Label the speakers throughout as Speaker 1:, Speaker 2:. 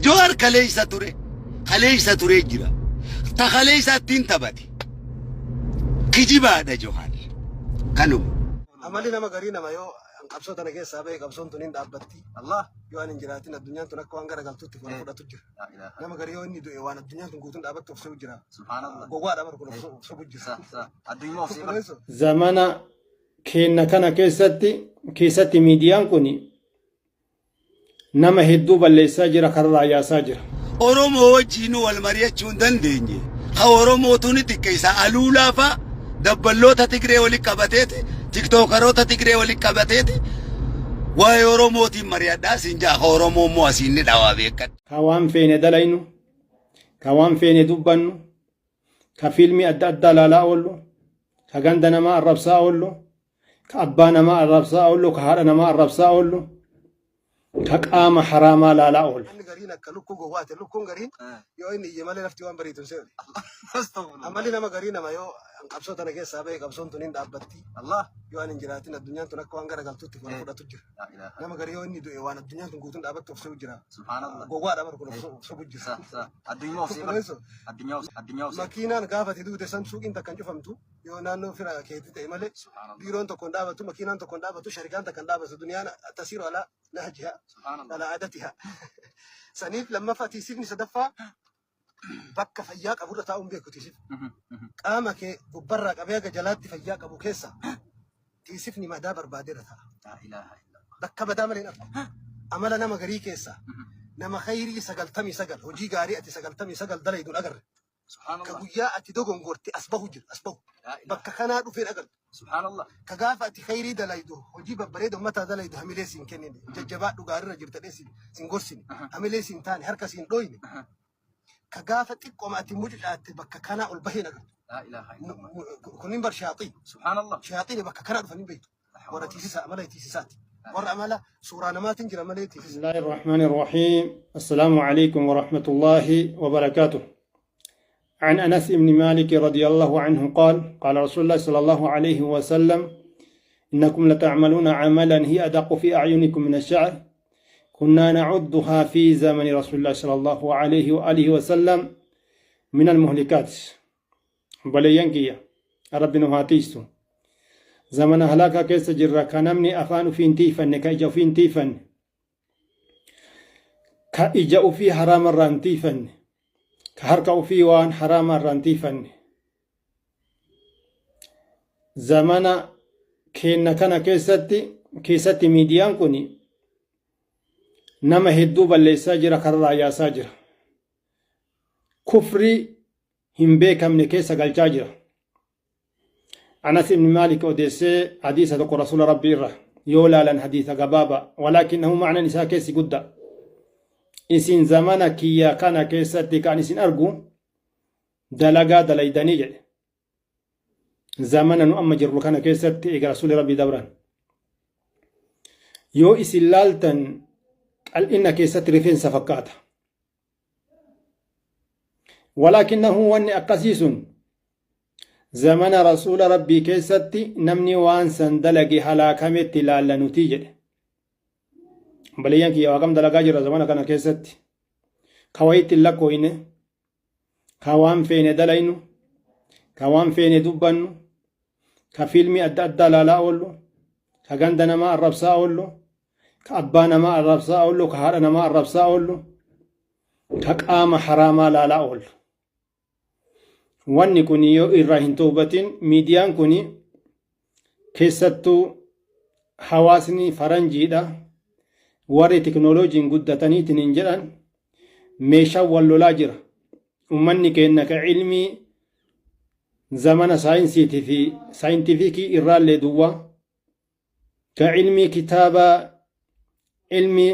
Speaker 1: جوار كليسة توري جرا تخليسة تنتبتي كجيبا دا جوهر كانوا
Speaker 2: عملي نما غرينا ما يو قبصوت انا كيس سابي قبصون تنين دابتي الله يو ان جراتين الدنيا تنك وان غرا قلتو تفور فدا تجر نما غريو اني دو وان الدنيا تنكوتن دابت تفسو جرا سبحان الله غوغا دابر كو سو بجر صح الدنيا في
Speaker 3: زمان كينا كان كيستي ميديان كوني نما هدو بالليسا جرا كرا يا ساجر
Speaker 1: Oromoo wajjin wal mari'achuu hin dandeenye. Ha Oromootuun xiqqeessa aluulaa fa'a dabballoota Tigree walitti qabateeti tiktookaroota Tigree walitti qabateeti waa'ee Oromootiin mari'adhaa siin jaa ha Oromoo immoo asiin ni dhawaa beekadha.
Speaker 3: Ka waan feene dalaynu, ka waan feene dubbannu, ka fiilmii adda addaa ilaalaa oollu, ka ganda namaa arrabsaa oollu, ka abbaa namaa arrabsaa oollu, ka haadha namaa arrabsaa oollu, ka qaama haraamaa ilaalaa oollu.
Speaker 2: غرينا كلوكو غوات لوكو غرين يو اني يمالي نفتي وان بريتون سيري عملي نما غرينا ما يو قبصوت انا كيس سابي قبصون تنين دابتي الله يو ان جراتين الدنيا تنك وان غرا قلتو تفور فدا تجر نما غريو اني دو وان الدنيا تنكوتن دابت تفسو جرا سبحان الله غوغا دابر كو سو بجر صح الدنيا ماكينان غافت دو دسن سوق انت كان جفمتو يو نانو فيرا كيتي تيمالي بيرون تو كوندابتو ماكينان تو كوندابتو شركان تكندابتو الدنيا تسير على نهجها على عادتها سنيف لما فاتي سيفني سدفا بكا فياك ابو رتاوم بيكو تيسيف قامك وبرك ابيك جلاتي فياك ابو كيسا تيسيفني ما دابر بادرتها لا اله الا الله بكا بدامل عمل انا مغري كيسا نما خيري سغلتمي سغل وجي غاريتي سغلتمي سغل دليدون اگر سبحان الله كبويا اتي دوغون غورتي اسبهو جر اسبهو بكا كنا دو فين اگر سبحان الله كغافة خيري دلايدو وجيب بريدو متى دلايدو هميليسين كنين ججبات دو غاري رجبت ديسين سنغورسين هميليسين تاني هركسين دوين كغافة تقوم اتي مجلات بكا كنا البهين اگر لا اله الا الله كونين بر شياطين سبحان الله شياطين بكا كنا فنين بيتو ورا تيسيسا عملي تيسيسات ورا عملا سورة ما تنجر عملي تيسيسات
Speaker 3: بسم الله الرحمن الرحيم السلام عليكم ورحمة الله وبركاته عن أنس بن مالك رضي الله عنه قال قال رسول الله صلى الله عليه وسلم إنكم لتعملون عملا هي أدق في أعينكم من الشعر كنا نعدها في زمن رسول الله صلى الله عليه وآله وسلم من المهلكات بليانكيا رب نهاتيستو زمن هلاكا كيس جرى كنمني أفان في انتيفن كإجا في انتيفن كإجا في حرام الرانتيفن كهركو في وان حرام الرانتيفن زمانا كينا كان كيستي ميديان كوني نما هدو بالليسا جرا كرا يا ساجر كفري هم بيكم نكيسا قلجاجر أنس بن مالك أوديسي حديثة رسول ربي الره يولا لن حديثة قبابا ولكنه معنى نساء كيسي قد إسين زمانا كيا كان كيستي كان إسين أرقو دلقا دليداني جل زمانا نؤمن جرو كان كيستي إيقا رسول ربي دوران يو إسين لالتن قال إن كيستي رفين سفكاتا ولكنه واني أقسيس زمن رسول ربي كيستي نمني وانسان دلقي هلاكمت لالا نتيجة بليان كي واقم دلقا جرى زمانا كان كيستي كويت اللقوين كوان فين دلينو كوان فين دبانو كفيلمي أدى لالا أولو كغندنا ما الربسا أولو كأبانا ما الربسا أولو كهارنا ما الربسا أولو كقام حراما لالا أولو wanni kun yoo irraa hin toobatin miidiyaan kun keessattuu hawaasni faranjiidha warri teknooloojiin guddataniitiin hin jedhan meeshaa wal lolaa jira ummanni keenya ka ilmii zamana saayinsiitii fi saayintifikii irraallee duwwaa ka ilmii kitaaba ilmii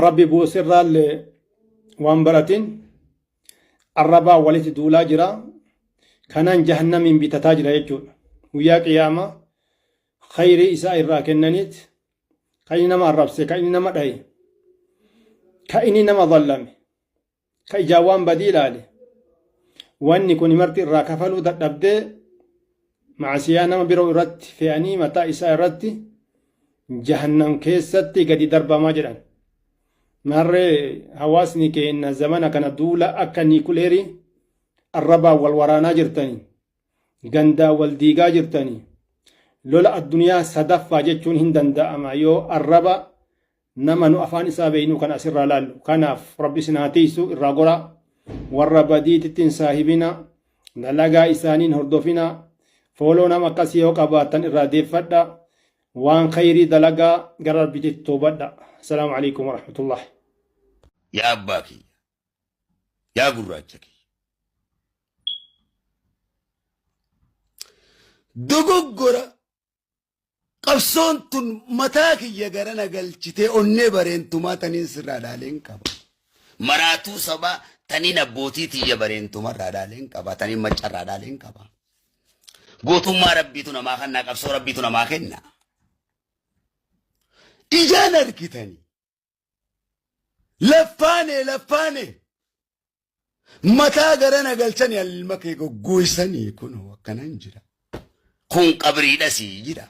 Speaker 3: rabbi buusirraallee waan baratin arrabaa walitti duulaa jira kanaan jahannamiin bitataa jira jechuudha guyyaa qiyaama khayrii isaa irraa kennaniit ka inni nama arrabse ka inni nama dhaye ka inni nama dhallame ka ijaa waan badii ilaale wanni kun marti irraa kafaluu dadhabdee macasiyaa nama biroo irratti fe'anii mataa isaa irratti jahannam keessatti gadi darbamaa jedhan marre hawaasni keenya zamana kana duula akka niikuleerii arrabaa wal waraanaa jirtanii gandaa wal diigaa jirtanii lola addunyaa sadaffaa jechuun hin danda'ama yoo arraba nama nu afaan isaa beeynu kan asirraa laallu. Kanaaf rabbi sinaa tiisu irraa goraa warra badiitittiin saahibina dalagaa isaaniin hordofina fooloo nama akkasii yoo qabaatan irraa deeffadha waan khayrii dalagaa gara rabbititti toobadha. Assalaamu alaikum warahmatullahi.
Speaker 1: Yaa abbaa kiyya, yaa gurraacha kiyya, dogoggora qabsoon tun mataa kiyya garana galchitee onnee bareentumaa taniin sirraa dhaaleen qaba. Maraatuu sabaa taniin abbootii tiyya bareentumaa irraa dhaaleen qaba. Taniin maccarraa dhaaleen qaba. Gootummaa rabbiitu namaa kennaa, qabsoo rabbiitu namaa kenna. Ijaan argitanii laffaane mataa garana galchanii ilma kee goggoysanii kun akkanan jira. Kun qabriidhasii jira.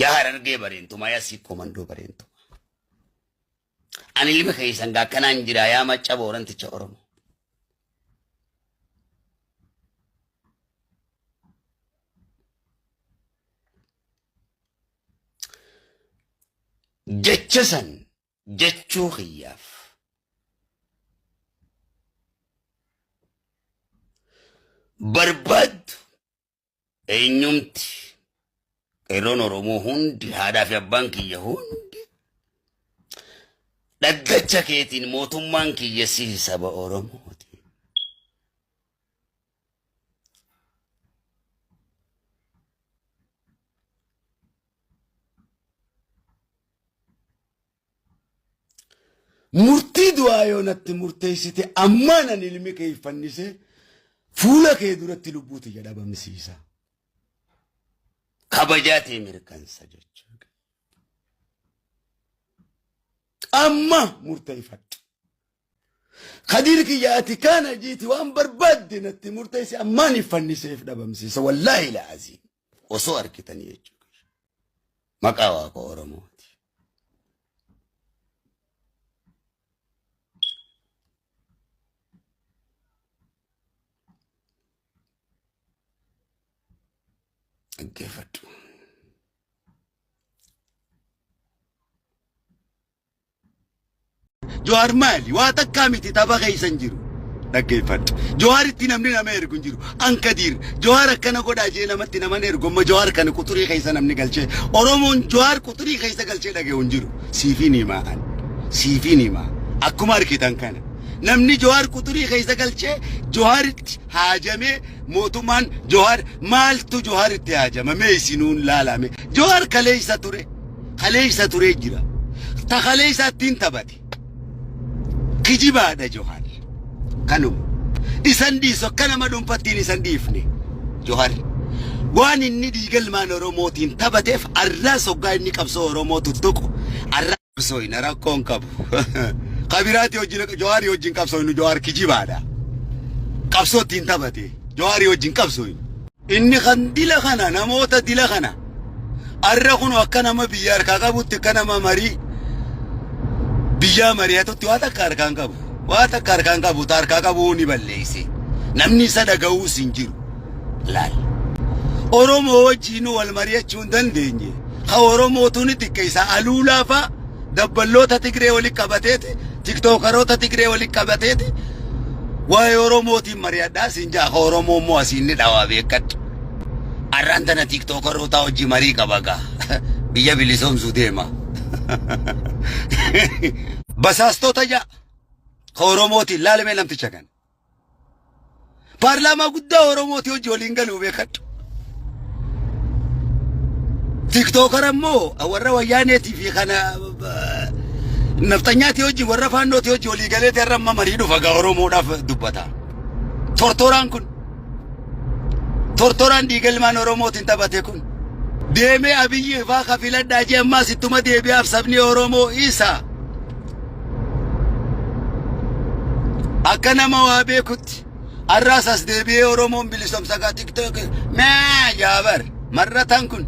Speaker 1: Yaa Harargee bareentumaa, yaa Sikkoo Mandoo bareentumaa. Ani ilma keessan akkanaan jira yaa Macca Booranticha Oromoo. Jecha san jechuu kiyyaaf barbaaddu eenyumti qeerroon Oromoo hundi haadhaa fi abbaan kiyya hundi dhaggacha keetiin mootummaan kiyya si saba Oromooti. Murtii du'aa yoo natti murteessite ammaanan ilmi kee fannise fuula kee duratti lubbuuti jedha dhabamsiisa. Kabajaatee mirkansa jechuudha. Amma murteeffadhu. Kadir kiyyaati kana jiiti waan barbaadde natti murteessi ammaan fanniseef dhabamsiisa. Wallaahi la'aziim osoo argitanii jechuudha. Maqaa Waaqa Oromooti. Dhaggeeffadhu. Jawaar maali? Waa takkaa miti tapha keeysan jiru. Dhaggeeffadhu. Jawaar itti namni nama ergu hin jiru. Ankadiir Jawaar akkana godhaa jee namatti nama ergu amma Jawaar kana quxurii keeysa namni galchee Oromoon Jawaar quxurii keeysa galchee dhageewu hin jiru. Siifiin himaa siifiin himaa akkuma argitan kana. Namni Jawaar quxurii keeysa galchee Jawaaritti haajamee mootummaan Jawaar maaltu Jawaaritti haajamame isinuun laalame. Jawaar kaleeysa ture jira. Ta kaleeysa ittiin taphate. Kijibaadha Jawaar. Kanuma. Isan dhiiso kana madunfattiin isan dhiifne. Jawaar. Waan inni dhiigalmaan Oromootiin taphateef arraa soggaa inni qabsoo Oromoo tuttuqu. Arraa qabsoo hin rakkoon qabu. Kabiraati wajjin Jawaari wajjin qabsoo Jawaar kijibaadha. Qabsootiin taphate Jawaari wajjin qabsoo. Inni kan dila kana namoota dila kana arra kun akka nama biyya harkaa qabutti akka nama marii biyya mari'atutti waa takka harkaan qabu. Waa takka harkaan qabu harkaa qabuu ni balleeyse. Namni isa dhaga'uu sin jiru. Laal. Oromoo wajjin wal mari'achuu hin dandeenye. Ha Oromootuun xiqqeessa aluulaafa dabballoota Tigree waliin qabateeti. Tiktookaroota Tigree waliin qabateeti. Waa'ee Oromootiin mari'adhaa siin jaaha Oromoo immoo asiin ni dhawaa beekadhu. Arraan tana tiktookaroota wajjin marii qabagaa. Biyya bilisoomsuu deema. Basaastota jaa. Oromootiin laalamee namticha kan. Paarlaamaa guddaa Oromootii wajjin waliin galuu beekadhu. Tiktookara immoo warra wayyaaneetii fi kana naftanyaati wajjin warra faannooti wajjin walii galeeti har'a amma marii dhufa gaa Oromoodhaaf dubbata. Tortoraan kun tortoraan dhiigalmaan Oromootiin taphate kun deemee Abiyyi faa kafiladhaa jee ammaa sittuma deebi'aaf sabni Oromoo isa أكنا موابي كت الراس أسدبي أورومون بلسوم سكا تيك توك ما جابر مرة تنكن